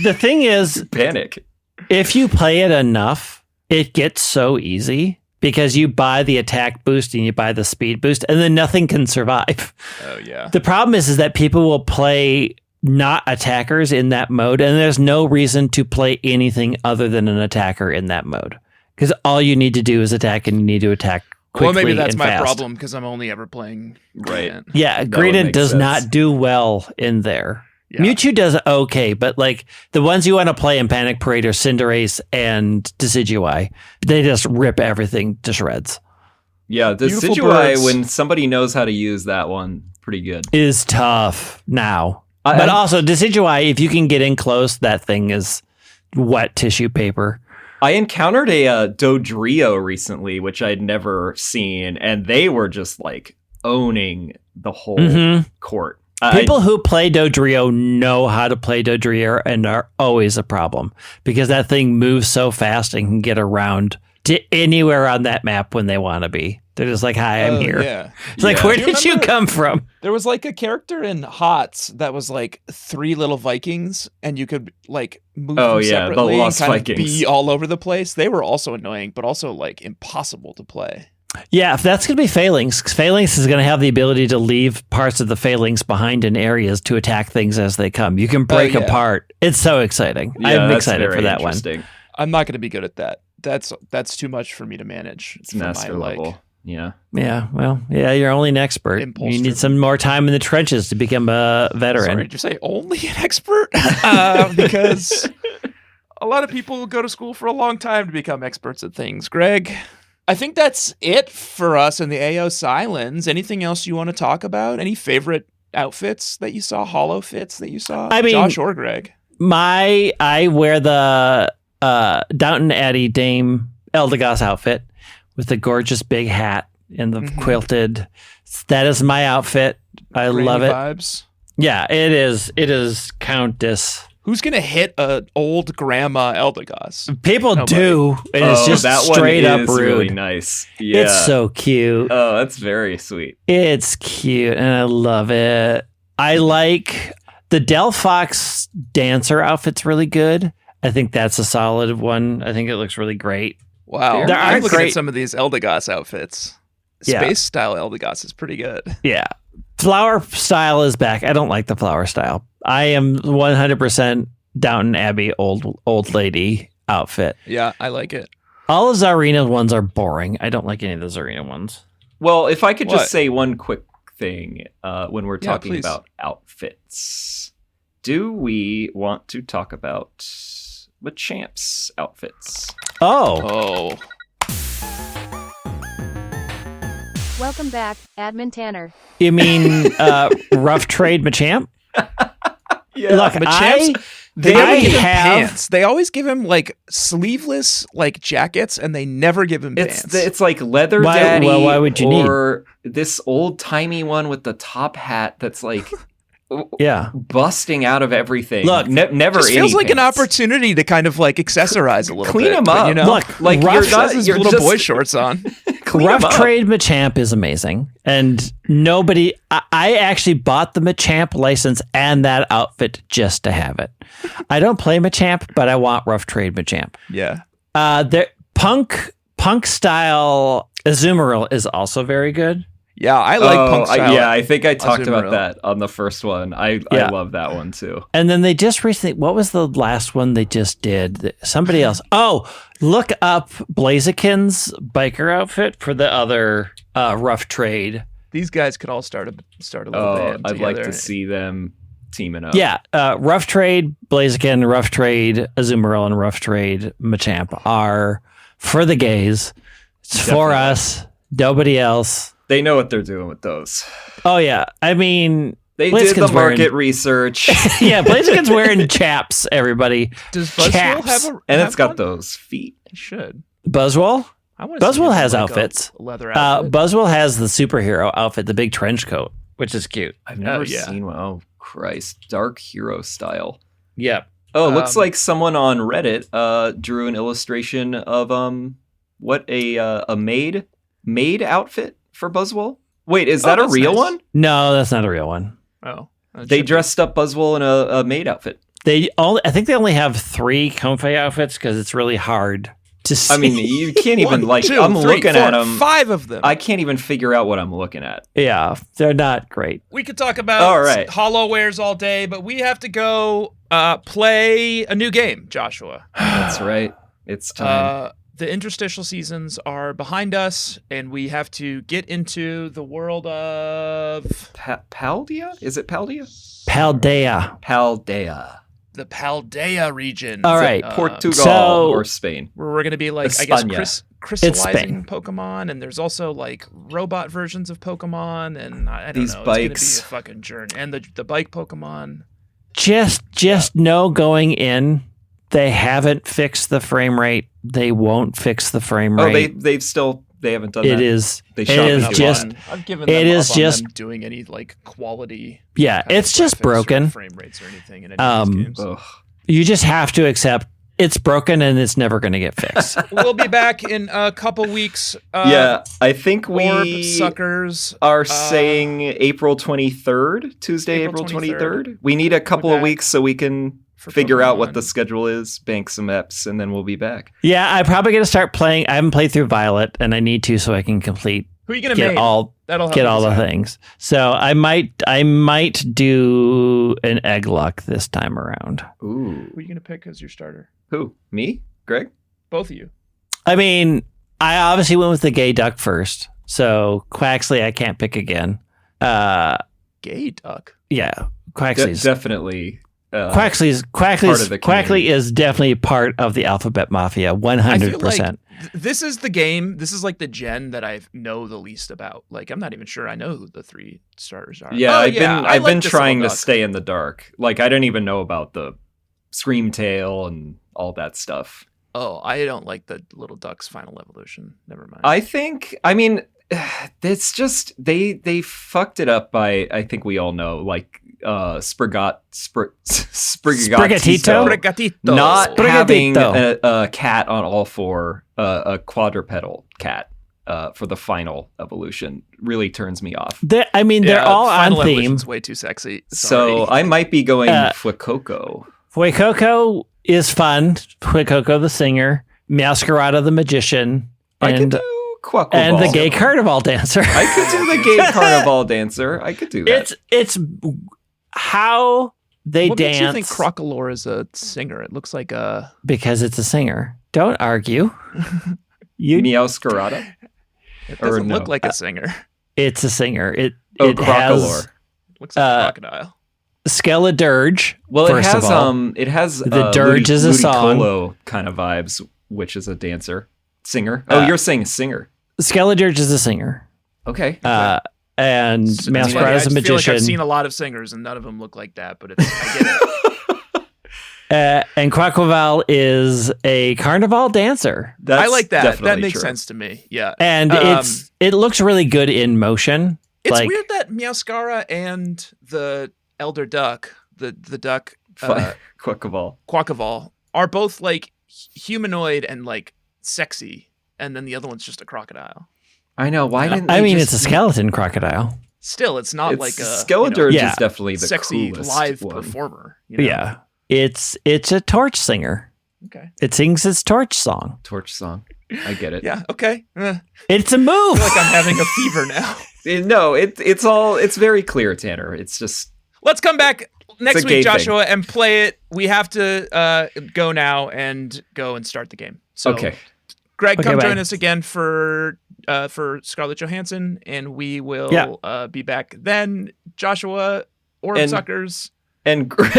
The thing is, panic. If you play it enough, it gets so easy because you buy the attack boost and you buy the speed boost, and then nothing can survive. Oh yeah. The problem is that people will play not attackers in that mode, and there's no reason to play anything other than an attacker in that mode because all you need to do is attack, and you need to attack. Well, maybe that's my fast. problem because I'm only ever playing Greedent. Yeah, Greedent does not do well in there. Yeah. Mewtwo does okay, but like the ones you want to play in Panic Parade are Cinderace and Decidueye. They just rip everything to shreds. Yeah, Decidueye, when somebody knows how to use that one, pretty good. Is tough now. But also Decidueye, if you can get in close, that thing is wet tissue paper. I encountered a Dodrio recently, which I'd never seen, and they were just like owning the whole court. People who play Dodrio know how to play Dodrio and are always a problem because that thing moves so fast and can get around to anywhere on that map when they want to be. They're just like, hi, I'm here. Yeah. It's like, where did you come from? There was like a character in HOTS that was like 3 little Vikings, and you could like move them separately the Lost and kind Vikings. of be all over the place. They were also annoying, but also like impossible to play. Yeah, if that's going to be Phalanx, Phalanx is going to have the ability to leave parts of the Phalanx behind in areas to attack things as they come. You can break apart. It's so exciting. I'm excited for that one. I'm not going to be good at that. That's too much for me to manage. It's master level. Yeah. Yeah. Well, yeah, you're only an expert. You need some more time in the trenches to become a veteran. Sorry, did you say only an expert? Because a lot of people go to school for a long time to become experts at things. Greg? I think that's it for us in the Aeos Islands. Anything else you want to talk about? Any favorite outfits that you saw? Hollow fits that you saw? I mean, Josh or Greg? I wear the Downton Abbey Dame Eldegoss outfit with the gorgeous big hat and the quilted. That is my outfit. I love it. Vibes. Yeah, it is. It is Countess. Who's gonna hit an old grandma Eldegoss? People do, and it's just that straight one up is rude. Really nice. Yeah. It's so cute. Oh, that's very sweet. It's cute, and I love it. I like the Delphox dancer outfit's really good. I think that's a solid one. I think it looks really great. Wow, I'm looking at some of these Eldegoss outfits. Space style Eldegoss is pretty good. Yeah. Flower style is back. I don't like the flower style. I am 100% Downton Abbey old lady outfit. Yeah, I like it. All of Zarina ones are boring. I don't like any of the Zarina ones. Well, if I could just say one quick thing when we're talking please. about outfits, do we want to talk about Machamp's outfits? Oh. Welcome back, Admin Tanner. You mean Rough Trade Machamp? Yeah. Look, They I never give him have- pants. They always give him like sleeveless like jackets, and they never give him pants. It's like Leather Why- Daddy, well, why would you need- or this old timey one with the top hat that's like Yeah. busting out of everything. Look, never Just any feels like an pants. opportunity to kind of like accessorize a little Clean bit. 'em but, up. You know, Look, Like Rough you're not his you're little just boy shorts on. clean 'em Rough up. Trade Machamp is amazing. And nobody, I actually bought the Machamp license and that outfit just to have it. I don't play Machamp, but I want Rough Trade Machamp. Yeah. The punk style Azumarill is also very good. Yeah, I like punk style. I think I talked about Azumarill. that on the first one. I love that one too. And then they just recently, what was the last one they just did? Somebody else. Oh, look up Blaziken's biker outfit for the other Rough Trade. These guys could all start a little Oh, band I'd like together. to see them teaming up. Yeah, Rough Trade, Blaziken, Rough Trade, Azumarill, and Rough Trade Machamp are for the gays. It's for Definitely. us, nobody else. They know what they're doing with those. Oh, yeah. I mean, They did Blaziken's the market wearing- research. Yeah, Blaziken's wearing chaps, everybody. Does Buzzwole chaps. have a And have it's got one? those feet. He should. Buzzwole? I want to see Buzzwole him in, has like, outfits. A leather outfit. Buzzwole has the superhero outfit, the big trench coat, which is cute. I've never yeah. seen one. Oh, Christ. Dark hero style. Yep. Oh, looks Um, like someone on Reddit drew an illustration of what a maid outfit for Buzzwole. Wait, is that a that's real nice. one? No, that's not a real one. Oh, that They should be. dressed up Buzzwole in a maid outfit. I think they only have 3 Comfy outfits because it's really hard to see. I mean, you can't even One, like. two, I'm three, looking four, at them. 5 of them. I can't even figure out what I'm looking at. yeah, they're not great. We could talk about All right. HoloWares all day, but we have to go play a new game, Joshua. That's right. It's time. The interstitial seasons are behind us, and we have to get into the world of Paldea? Is it Paldea? Paldea. Paldea. the Paldea region. All right. Portugal So- or Spain. Where we're going to be like, I guess, España. crystallizing Pokemon, and there's also like robot versions of Pokemon, and I don't These know. bikes. It's going to be a fucking journey. And the bike Pokemon. Just know going in, they haven't fixed the frame rate. They won't fix the frame Oh, rate. they haven't done It that. is. They It shot is it just. down. I've given it them is up on just- them doing any like quality. Yeah, kind of it's just graphics or broken. frame rates or anything in any of these games. Ugh. You just have to accept it's broken and it's never going to get fixed. We'll be back in a couple weeks. Yeah, I think Orb we suckers. are saying April 23rd, Tuesday, April April 23rd. 23rd. We need a couple We're of back weeks so we can for figure out what Pokemon. the schedule is, bank some eps, and then we'll be back. Yeah, I'm probably going to start playing. I haven't played through Violet, and I need to so I can complete Who are you gonna get main? all That'll help get me all the decide. things. So I might do an egg luck this time around. Ooh. Who are you gonna pick as your starter? Who? Me? Greg? Both of you. I mean, I obviously went with the gay duck first, so Quaxley I can't pick again. Gay duck. Yeah, Quaxley's Definitely Quaxley is definitely part of the Alphabet Mafia, 100%. This is the game. This is like the gen that I know the least about. Like, I'm not even sure I know who the 3 starters are. Yeah, I've been trying to stay in the dark. Like, I didn't even know about the Screamtail and all that stuff. Oh, I don't like the little duck's final evolution. Never mind. I mean, it's just they fucked it up by, I think we all know, like Sprigatito not having a cat on all 4, a quadrupedal cat for the final evolution really turns me off. They're all on theme. It's way too sexy. Sorry. So I might be going Fuecoco. Fuecoco is fun. Fuecoco the singer, Meowscarada the magician, and the gay carnival dancer. I could do the gay carnival dancer. I could do that. It's how they dance. What makes you think Crocolore is a singer? It looks like a... Because it's a singer. Don't argue. Meowscarada? It doesn't look like a singer. It's a singer. It Crocolore. Looks like a crocodile. Skeledirge. Well, it has the dirge is a song. Ludicolo kind of vibes, which is a singer. Oh, you're saying a singer. Skeledirge is a singer. Okay. And Meowscarada is a magician. I feel like I've seen a lot of singers, and none of them look like that. But I get it. And Quaquaval is a carnival dancer. I like that. That makes sense to me. Yeah. And it looks really good in motion. It's weird that Meowscarada and the Elder Duck, the duck Quaquaval, are both like humanoid and like sexy, and then the other one's just a crocodile. I know. Why didn't it's a skeleton crocodile. Still, it's not like a Skeledirge is definitely the sexy live one. performer. Yeah. It's a torch singer. Okay. It sings its torch song. Torch song. I get it. Yeah. Okay. It's a move. I feel like I'm having a fever now. No, it's very clear, Tanner. It's just... Let's come back next week, Joshua, and play it. We have to go now and go and start the game. So, okay. Greg, come join us again for Scarlett Johansson, and we will be back then. Joshua, Orb Suckers. And Greg,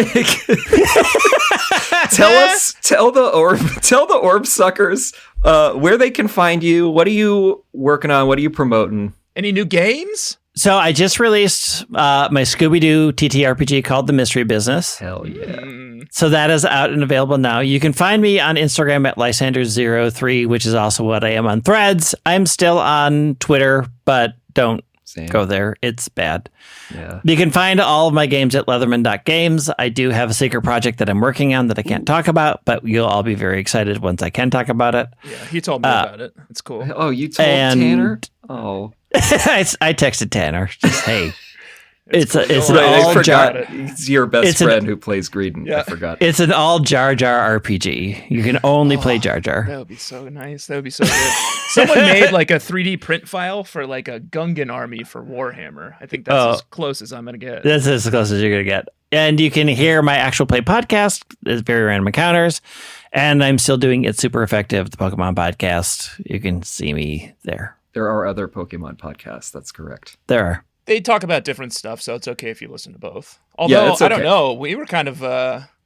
tell the Orb Suckers where they can find you. What are you working on? What are you promoting? Any new games? So I just released my Scooby-Doo TTRPG called The Mystery Business. Hell yeah. So that is out and available now. You can find me on Instagram at Lysander03, which is also what I am on Threads. I'm still on Twitter, but don't go there. It's bad. Yeah. You can find all of my games at leatherman.games. I do have a secret project that I'm working on that I can't talk about, but you'll all be very excited once I can talk about it. Yeah, he told me about it. It's cool. Oh, you told Tanner? Oh. I texted Tanner. Just, hey. It's an all jar. It's your best friend who plays Greedon. Yeah. I forgot. It's an all Jar Jar RPG. You can only play Jar Jar. That would be so nice. That would be so good. Someone made like a 3D print file for like a Gungan army for Warhammer. I think that's as close as I'm gonna get. That's as close as you're gonna get. And you can hear my actual play podcast. It's Very Random Encounters. And I'm still doing It's Super Effective, the Pokemon podcast. You can see me there. There are other Pokemon podcasts. That's correct. There are. They talk about different stuff, so it's okay if you listen to both. Although, I don't know. We were kind of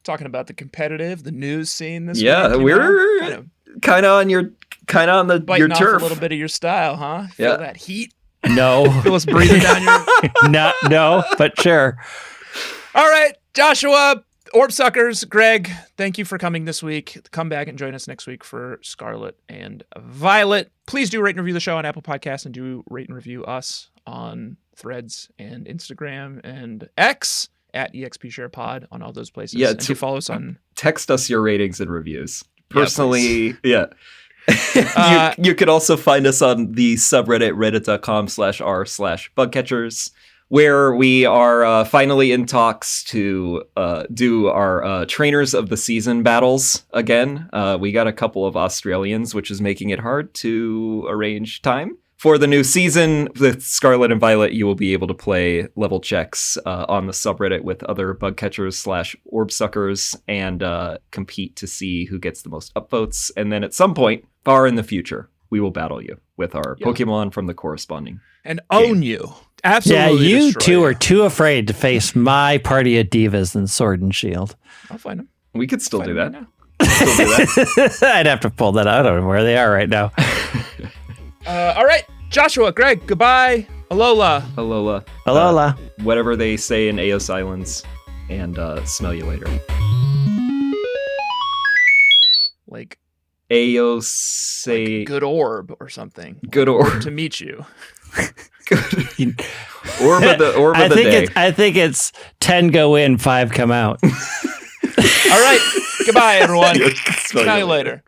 talking about the competitive, the news scene this week. Yeah, we're kind of on your biting off turf. A little bit of your style, huh? Feel that heat? No. Feel us breathing down your... No, but sure. All right, Joshua, Orb Suckers, Greg, thank you for coming this week. Come back and join us next week for Scarlet and Violet. Please do rate and review the show on Apple Podcasts, and do rate and review us on Threads and Instagram and X at EXPSharePod on all those places. Yeah, and to follow us on... Text us your ratings and reviews. Personally, you could also find us on the subreddit reddit.com/r/bugcatchers, where we are finally in talks to do our Trainers of the Season battles again. We got a couple of Australians, which is making it hard to arrange time. For the new season with Scarlet and Violet, you will be able to play level checks on the subreddit with other bug catchers / orb suckers and compete to see who gets the most upvotes. And then at some point, far in the future, we will battle you with our Pokemon from the corresponding and own you. absolutely. Yeah, you destroy two are too afraid to face my party of divas in Sword and Shield. I'll find them. We could still do that. I'd have to pull that out. I don't know where they are right now. All right, Joshua, Greg, goodbye. Alola. Alola. Alola. Whatever they say in Aeos Islands, and smell you later. Like Aeos say like good orb or something. Good orb to meet you. Orb of the day. I think it's 10 go in, 5 come out. All right. Goodbye, everyone. Smell you later.